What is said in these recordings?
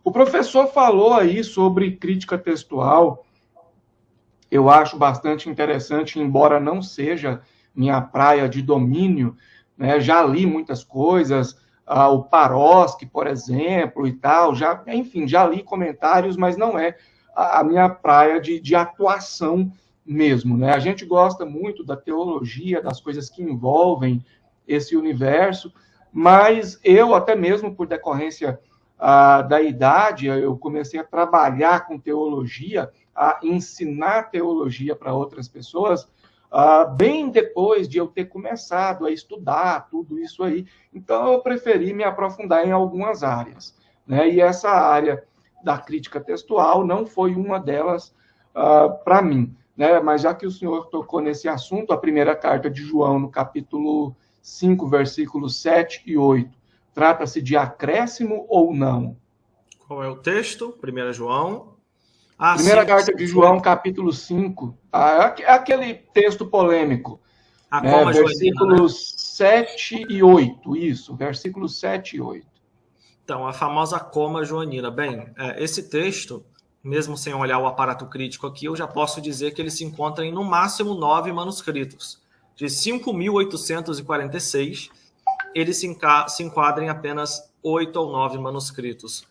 O professor falou aí sobre crítica textual, eu acho bastante interessante, embora não seja minha praia de domínio, né? Já li muitas coisas, o Paroski, por exemplo, e tal, enfim, já li comentários, mas não é a minha praia de atuação mesmo, né? A gente gosta muito da teologia, das coisas que envolvem esse universo, mas eu, até mesmo por decorrência da idade, eu comecei a trabalhar com teologia, a ensinar teologia para outras pessoas, bem depois de eu ter começado a estudar tudo isso aí. Então, eu preferi me aprofundar em algumas áreas, né? E essa área da crítica textual não foi uma delas para mim, né? Mas já que o senhor tocou nesse assunto, a primeira carta de João, no capítulo 5, versículos 7 e 8, trata-se de acréscimo ou não? Qual é o texto? 1 João. Primeira carta de João, capítulo 5, é aquele texto polêmico, né? Versículos 7 e 8, isso, versículos 7 e 8. Então, a famosa coma joanina. Bem, esse texto, mesmo sem olhar o aparato crítico aqui, eu já posso dizer que ele se encontra em, no máximo, 9 manuscritos. De 5.846, ele se enquadra em apenas 8 ou 9 manuscritos.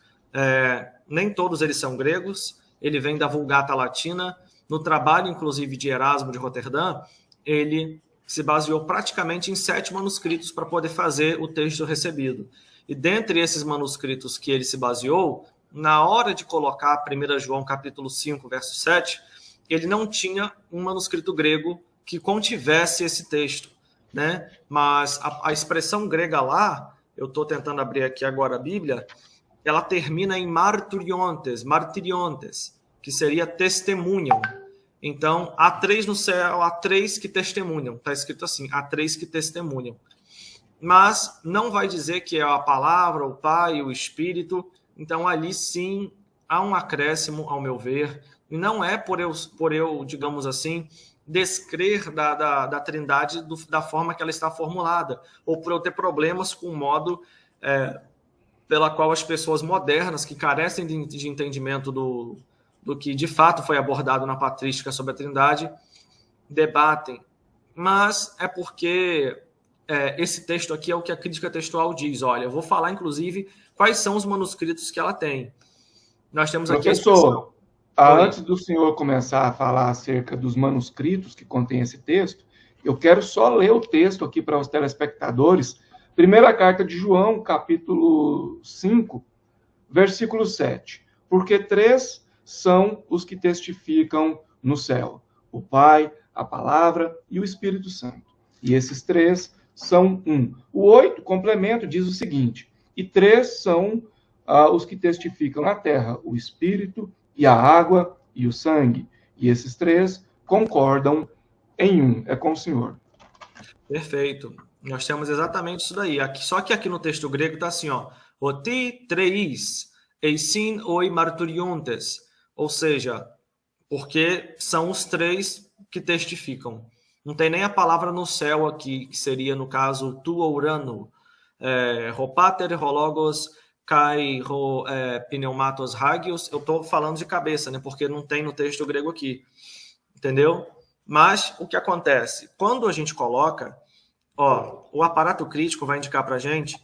Nem todos eles são gregos, ele vem da Vulgata Latina. No trabalho, inclusive, de Erasmo de Roterdã, ele se baseou praticamente em 7 manuscritos para poder fazer o texto recebido. E dentre esses manuscritos que ele se baseou, na hora de colocar 1 João capítulo 5, verso 7, ele não tinha um manuscrito grego que contivesse esse texto, né? Mas a expressão grega lá, eu estou tentando abrir aqui agora a Bíblia, ela termina em martiriontes, que seria testemunham. Então, há 3 no céu, há 3 que testemunham. Está escrito assim, há 3 que testemunham. Mas não vai dizer que é a palavra, o Pai, o Espírito. Então, ali sim, há um acréscimo, ao meu ver. E não é por eu, digamos assim, descrer da Trindade da forma que ela está formulada, ou por eu ter problemas com o modo pela qual as pessoas modernas, que carecem de entendimento do que de fato foi abordado na patrística sobre a Trindade, debatem. Mas é porque esse texto aqui é o que a crítica textual diz. Olha, eu vou falar, inclusive, quais são os manuscritos que ela tem. Nós temos aqui Professor, antes do senhor começar a falar acerca dos manuscritos que contém esse texto, eu quero só ler o texto aqui para os telespectadores. Primeira carta de João, capítulo 5, versículo 7. Porque 3 são os que testificam no céu: o Pai, a Palavra e o Espírito Santo. E esses 3 são um. O 8, complemento, diz o seguinte: e 3 são os que testificam na terra: o Espírito e a água e o sangue. E esses 3 concordam em um. É com o senhor. Perfeito. Nós temos exatamente isso daí. Só que aqui no texto grego está assim, ó, oti treis, eisin oi marturiontes. Ou seja, porque são os 3 que testificam. Não tem nem a palavra no céu aqui, que seria, no caso, tu ourano, ropater, rologos, kai, pneumatos hagios. Eu estou falando de cabeça, né? Porque não tem no texto grego aqui. Entendeu? Mas o que acontece? Quando a gente coloca, o aparato crítico vai indicar para a gente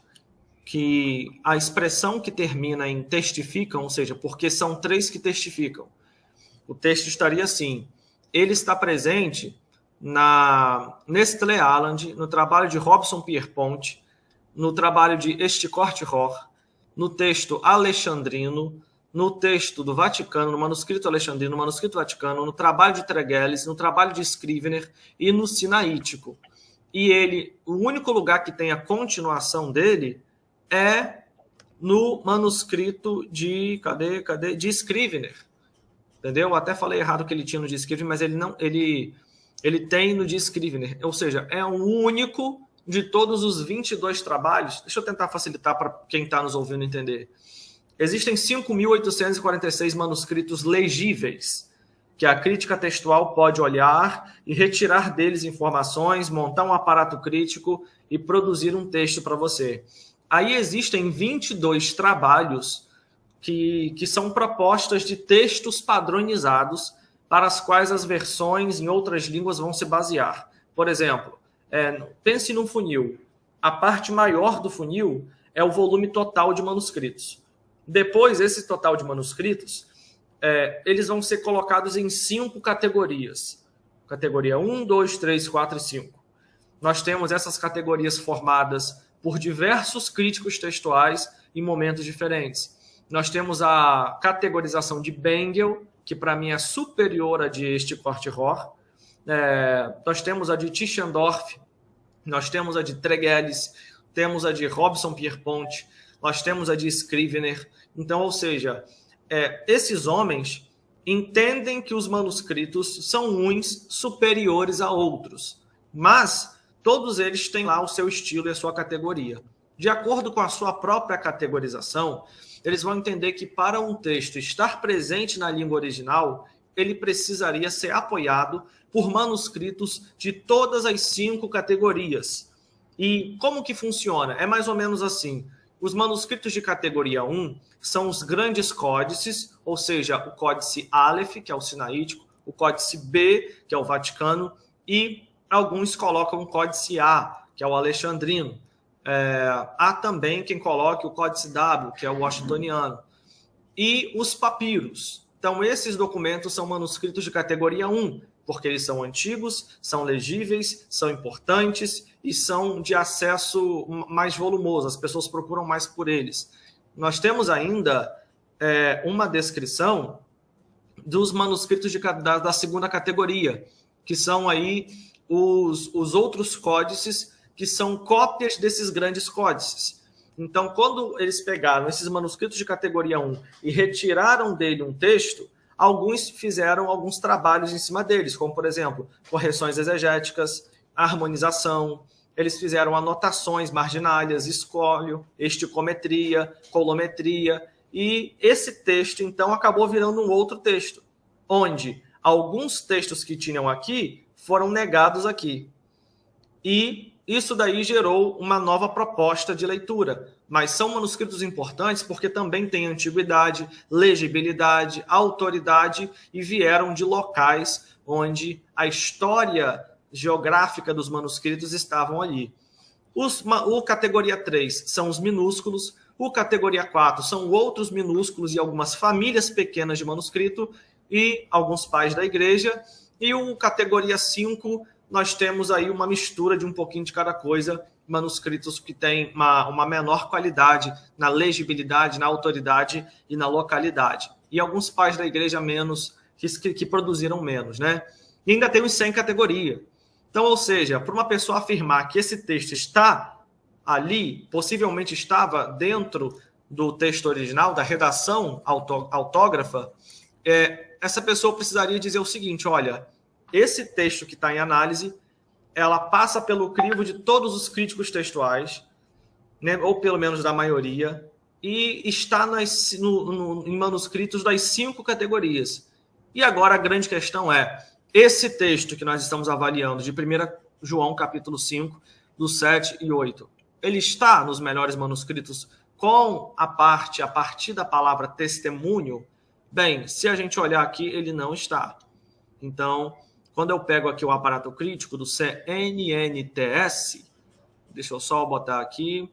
que a expressão que termina em testificam, ou seja, porque são 3 que testificam, o texto estaria assim: ele está presente na Nestlé Aland, no trabalho de Robson Pierpont, no trabalho de Esticourt Rohr, no texto alexandrino, no texto do Vaticano, no manuscrito alexandrino, no manuscrito vaticano, no trabalho de Tregelles, no trabalho de Scrivener e no sinaítico. E o único lugar que tem a continuação dele é no manuscrito de de Scrivener. Entendeu? Eu até falei errado que ele tinha no de Scrivener, mas ele tem no de Scrivener. Ou seja, é o único de todos os 22 trabalhos. Deixa eu tentar facilitar para quem está nos ouvindo entender. Existem 5.846 manuscritos legíveis, que a crítica textual pode olhar e retirar deles informações, montar um aparato crítico e produzir um texto para você. Aí existem 22 trabalhos que são propostas de textos padronizados para as quais as versões em outras línguas vão se basear. Por exemplo, pense num funil. A parte maior do funil é o volume total de manuscritos. Depois, esse total de manuscritos, eles vão ser colocados em 5 categorias. Categoria 1, 2, 3, 4 e 5. Nós temos essas categorias formadas por diversos críticos textuais em momentos diferentes. Nós temos a categorização de Bengel, que para mim é superior à de Stickort-Rohr. Nós temos a de Tischendorf, nós temos a de Tregelles, temos a de Robson-Pierpont, nós temos a de Scrivener. Então, ou seja, esses homens entendem que os manuscritos são uns superiores a outros, mas todos eles têm lá o seu estilo e a sua categoria. De acordo com a sua própria categorização, eles vão entender que para um texto estar presente na língua original, ele precisaria ser apoiado por manuscritos de todas as 5 categorias. E como que funciona? É mais ou menos assim. Os manuscritos de categoria 1 são os grandes códices, ou seja, o códice Aleph, que é o sinaítico, o códice B, que é o Vaticano, e alguns colocam o códice A, que é o alexandrino. Há também quem coloque o códice W, que é o washingtoniano. E os papiros. Então, esses documentos são manuscritos de categoria 1, porque eles são antigos, são legíveis, são importantes e são de acesso mais volumoso. As pessoas procuram mais por eles. Nós temos ainda uma descrição dos manuscritos da segunda categoria, que são aí os outros códices que são cópias desses grandes códices. Então, quando eles pegaram esses manuscritos de categoria 1 e retiraram dele um texto, alguns fizeram alguns trabalhos em cima deles, como, por exemplo, correções exegéticas, harmonização, eles fizeram anotações marginárias, escólio, esticometria, colometria, e esse texto, então, acabou virando um outro texto, onde alguns textos que tinham aqui foram negados aqui. E isso daí gerou uma nova proposta de leitura, mas são manuscritos importantes porque também têm antiguidade, legibilidade, autoridade e vieram de locais onde a história geográfica dos manuscritos estavam ali. O categoria 3 são os minúsculos, o categoria 4 são outros minúsculos e algumas famílias pequenas de manuscrito e alguns pais da igreja, e o categoria 5 nós temos aí uma mistura de um pouquinho de cada coisa, manuscritos que têm uma menor qualidade na legibilidade, na autoridade e na localidade. E alguns pais da igreja menos, que produziram menos, né? E ainda tem os sem categoria. Então, ou seja, para uma pessoa afirmar que esse texto está ali, possivelmente estava dentro do texto original, da redação autógrafa, essa pessoa precisaria dizer o seguinte: olha, esse texto que está em análise, ela passa pelo crivo de todos os críticos textuais, né, ou pelo menos da maioria, e está em manuscritos das 5 categorias. E agora a grande questão é, esse texto que nós estamos avaliando, de 1 João capítulo 5, do 7 e 8, ele está nos melhores manuscritos com a partir da palavra testemunho? Bem, se a gente olhar aqui, ele não está. Então, quando eu pego aqui o aparato crítico do CNNTS, deixa eu só botar aqui,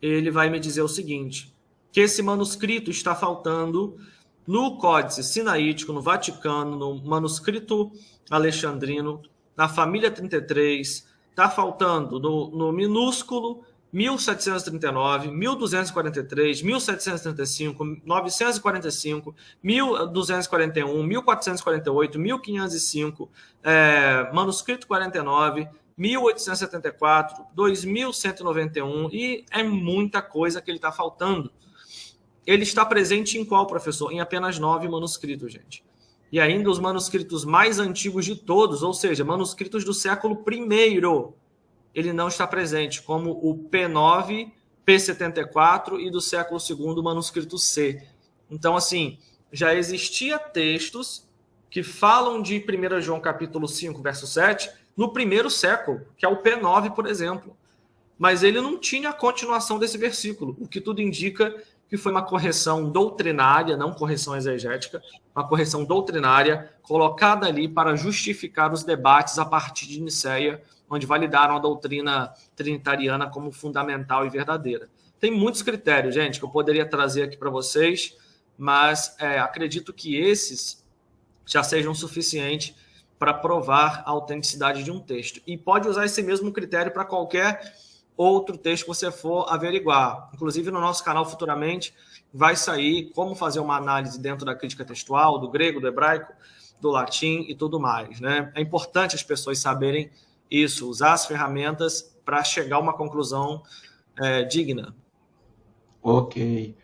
ele vai me dizer o seguinte, que esse manuscrito está faltando no Códice Sinaítico, no Vaticano, no manuscrito alexandrino, na família 33, está faltando no minúsculo 1739, 1243, 1735, 945, 1241, 1448, 1505, manuscrito 49, 1874, 2191, e é muita coisa que ele está faltando. Ele está presente em qual, professor? Em apenas 9 manuscritos, gente. E ainda os manuscritos mais antigos de todos, ou seja, manuscritos do século I, ele não está presente, como o P9, P74 e do século II, o manuscrito C. Então, assim, já existia textos que falam de 1 João capítulo 5, verso 7, no primeiro século, que é o P9, por exemplo. mas ele não tinha a continuação desse versículo, o que tudo indica que foi uma correção doutrinária, não correção exegética, uma correção doutrinária colocada ali para justificar os debates a partir de Nicéia, onde validaram a doutrina trinitariana como fundamental e verdadeira. Tem muitos critérios, gente, que eu poderia trazer aqui para vocês, mas acredito que esses já sejam suficientes para provar a autenticidade de um texto. E pode usar esse mesmo critério para qualquer outro texto que você for averiguar. Inclusive, no nosso canal, futuramente, vai sair como fazer uma análise dentro da crítica textual, do grego, do hebraico, do latim e tudo mais, né? É importante as pessoas saberem isso, usar as ferramentas para chegar a uma conclusão digna. Ok.